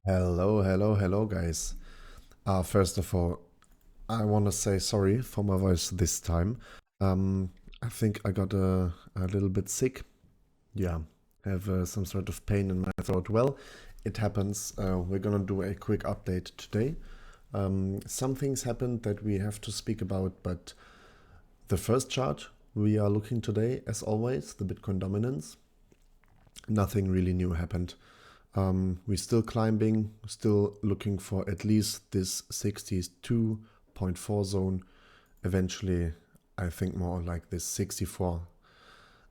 Hello, guys. First of all, I want to say sorry for my voice this time. I think I got a little bit sick. Yeah, have some sort of pain in my throat. Well, it happens. We're gonna do a quick update today. Some things happened that we have to speak about, but the first chart we are looking today, as always, the Bitcoin dominance. Nothing really new happened. We're still climbing, still looking for at least this 62.4 zone. Eventually, I think more like this 64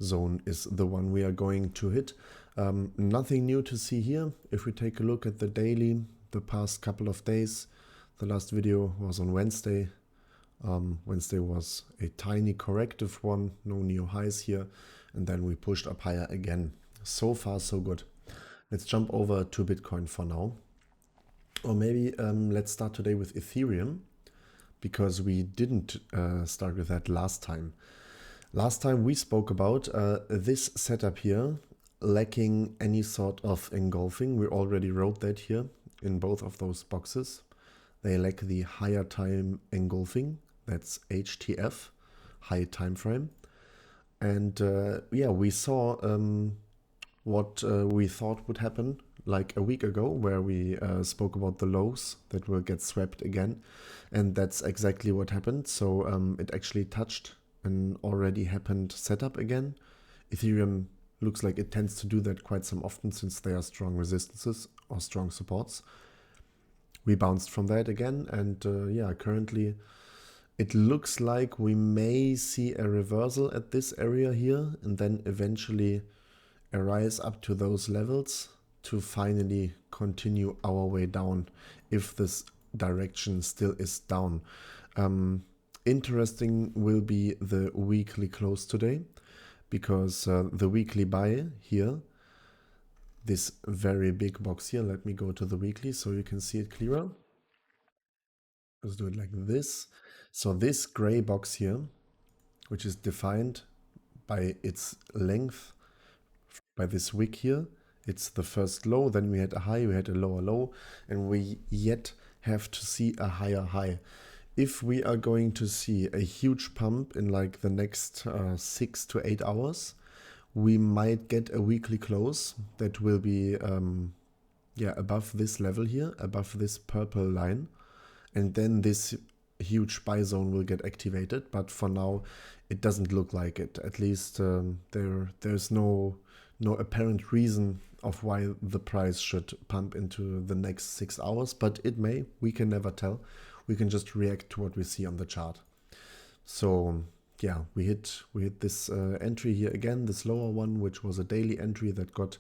zone is the one we are going to hit. Nothing new to see here. If we take a look at the daily, the past couple of days, the last video was on Wednesday. Wednesday was a tiny corrective one, no new highs here, and then we pushed up higher again. So far, so good. Let's jump over to Bitcoin for now. Or maybe let's start today with Ethereum because we didn't start with that last time. Last time we spoke about this setup here lacking any sort of engulfing. We already wrote that here in both of those boxes. They lack the higher time engulfing. That's HTF, high time frame. And yeah, we saw what we thought would happen like a week ago, where we spoke about the lows that will get swept again. And that's exactly what happened. So it actually touched an already happened setup again. Ethereum looks like it tends to do that quite some often since they are strong resistances or strong supports. We bounced from that again, and yeah, currently it looks like we may see a reversal at this area here and then eventually a rise up to those levels to finally continue our way down if this direction still is down. Interesting will be the weekly close today because the weekly buy here, this very big box here, let me go to the weekly so you can see it clearer. Let's do it like this. So this gray box here, which is defined by its length, by this wick here, it's the first low, then we had a high, we had a lower low, and we yet have to see a higher high. If we are going to see a huge pump in like the next 6 to 8 hours, we might get a weekly close that will be yeah, above this level here, above this purple line, and then this huge buy zone will get activated. But for now, it doesn't look like it. At least there's no apparent reason of why the price should pump into the next 6 hours, but it may. We can never tell. We can just react to what we see on the chart. So yeah, we hit this entry here again, this lower one, which was a daily entry that got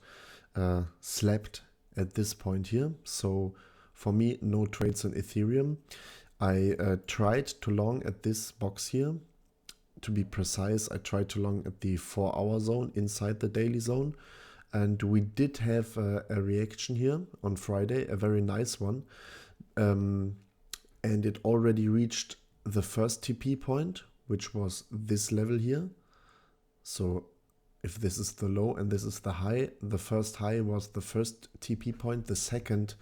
slapped at this point here. So for me, no trades on Ethereum. I tried to long at this box here. To be precise, I tried to long at the 4 hour zone inside the daily zone. And we did have a reaction here on Friday, a very nice one. And it already reached the first TP point, which was this level here. So if this is the low and this is the high, the first high was the first TP point. The second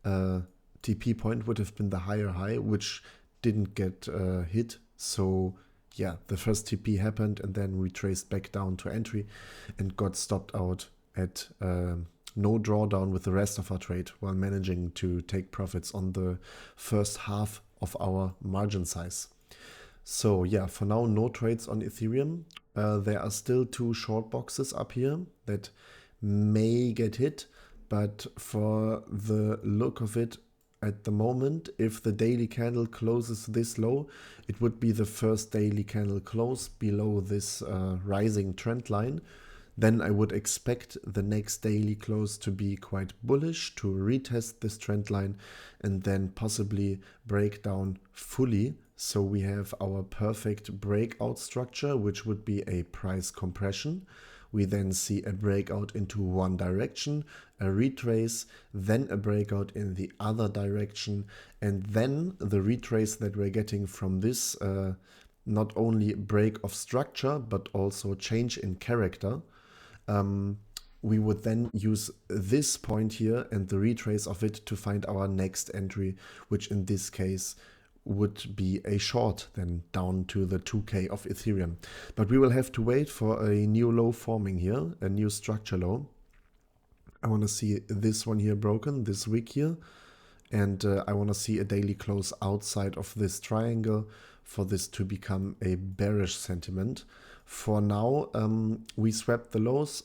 TP point would have been the higher high, which didn't get hit. So yeah, the first TP happened and then we traced back down to entry and got stopped out at no drawdown with the rest of our trade while managing to take profits on the first half of our margin size. So yeah, for now, no trades on Ethereum. There are still two short boxes up here that may get hit, but for the look of it at the moment, if the daily candle closes this low, it would be the first daily candle close below this rising trend line. Then I would expect the next daily close to be quite bullish, to retest this trend line and then possibly break down fully. So we have our perfect breakout structure, which would be a price compression. We then see a breakout into one direction, a retrace, then a breakout in the other direction, and then the retrace that we're getting from this not only break of structure, but also change in character, we would then use this point here and the retrace of it to find our next entry, which in this case would be a short, then down to the 2K of Ethereum. But we will have to wait for a new low forming here, a new structure low. I want to see this one here broken, this wick here. And I want to see a daily close outside of this triangle for this to become a bearish sentiment. For now, we swept the lows.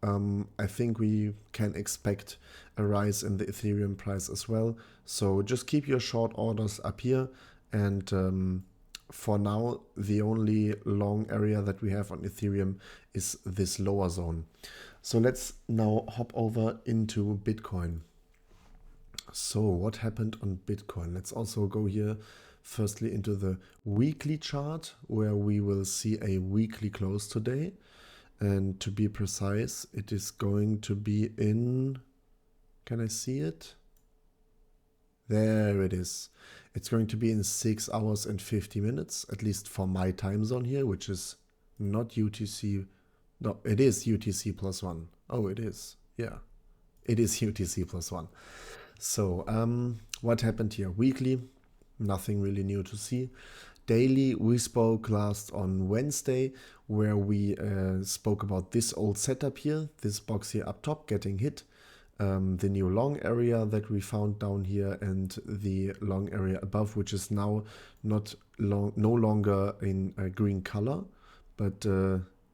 I think we can expect a rise in the Ethereum price as well. So just keep your short orders up here. And for now, the only long area that we have on Ethereum is this lower zone. So let's now hop over into Bitcoin. So what happened on Bitcoin? Let's also go here firstly into the weekly chart, where we will see a weekly close today. And to be precise, it is going to be in, can I see it? There it is. It's going to be in 6 hours and 50 minutes, at least for my time zone here, which is not UTC. No, it is UTC plus 1. Oh, it is. Yeah, it is UTC plus 1. So what happened here? Weekly, nothing really new to see. Daily, we spoke last on Wednesday, where we spoke about this old setup here, this box here up top getting hit, the new long area that we found down here, and the long area above, which is now no longer in a green color, but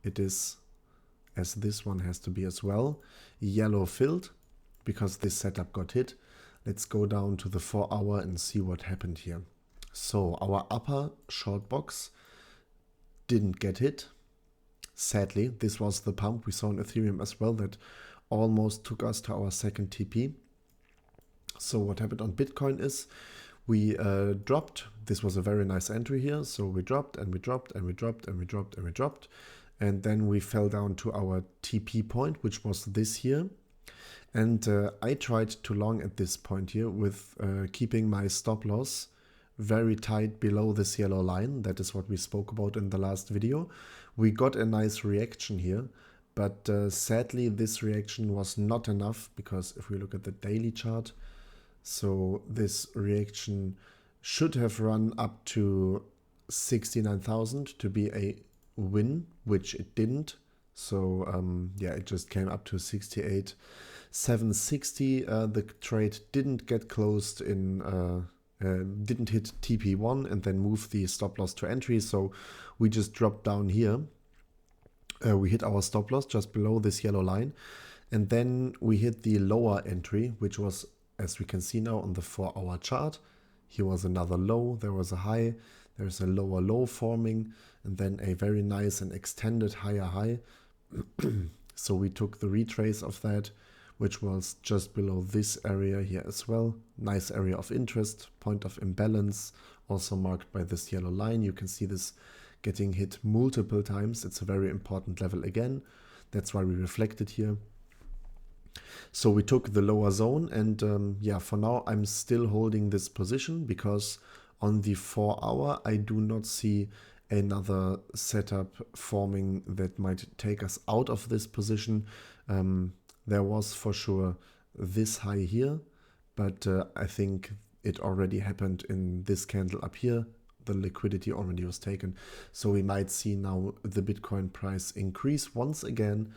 it is, as this one has to be as well, yellow filled, because this setup got hit. Let's go down to the 4 hour and see what happened here. So our upper short box didn't get hit. Sadly, this was the pump we saw in Ethereum as well that almost took us to our second TP. So what happened on Bitcoin is we dropped. This was a very nice entry here. So we dropped and we dropped and we dropped and we dropped and we dropped. And then we fell down to our TP point, which was this here. And I tried to long at this point here with keeping my stop loss very tight below this yellow line. That is what we spoke about in the last video. We got a nice reaction here, but sadly this reaction was not enough, because if we look at the daily chart, so this reaction should have run up to 69,000 to be a win, which it didn't. So yeah, it just came up to 68,760. The trade didn't get closed in, didn't hit TP1 and then move the stop loss to entry. So we just dropped down here. We hit our stop loss just below this yellow line. And then we hit the lower entry, which was, as we can see now on the 4 hour chart. Here was another low, there was a high, there's a lower low forming, and then a very nice and extended higher high. So we took the retrace of that, which was just below this area here as well. Nice area of interest, point of imbalance, also marked by this yellow line. You can see this getting hit multiple times. It's a very important level again. That's why we reflected here. So we took the lower zone, and yeah, for now I'm still holding this position, because on the 4 hour I do not see another setup forming that might take us out of this position. There was for sure this high here, but I think it already happened in this candle up here. The liquidity already was taken. So we might see now the Bitcoin price increase once again.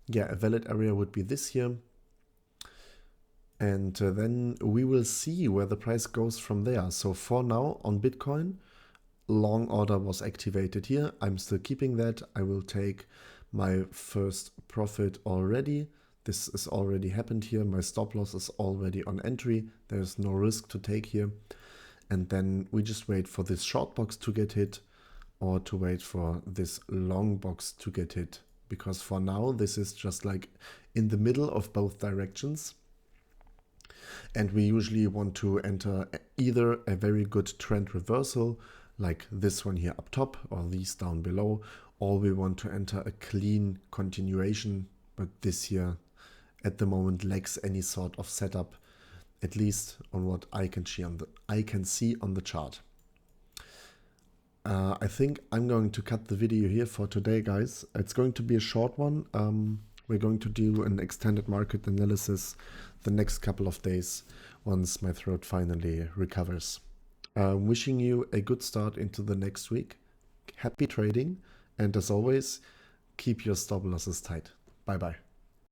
Yeah, a valid area would be this here. And then we will see where the price goes from there. So for now on Bitcoin, long order was activated here. I'm still keeping that. I will take my first profit already. This has already happened here. My stop loss is already on entry. There's no risk to take here. And then we just wait for this short box to get hit, or to wait for this long box to get hit. Because for now, this is just like in the middle of both directions. And we usually want to enter either a very good trend reversal, like this one here up top, or these down below, or we want to enter a clean continuation. But this here at the moment lacks any sort of setup, at least on what I can see on the chart. I think I'm going to cut the video here for today, guys. It's going to be a short one. We're going to do an extended market analysis the next couple of days once my throat finally recovers. Wishing you a good start into the next week. Happy trading, and as always, keep your stop losses tight. Bye bye.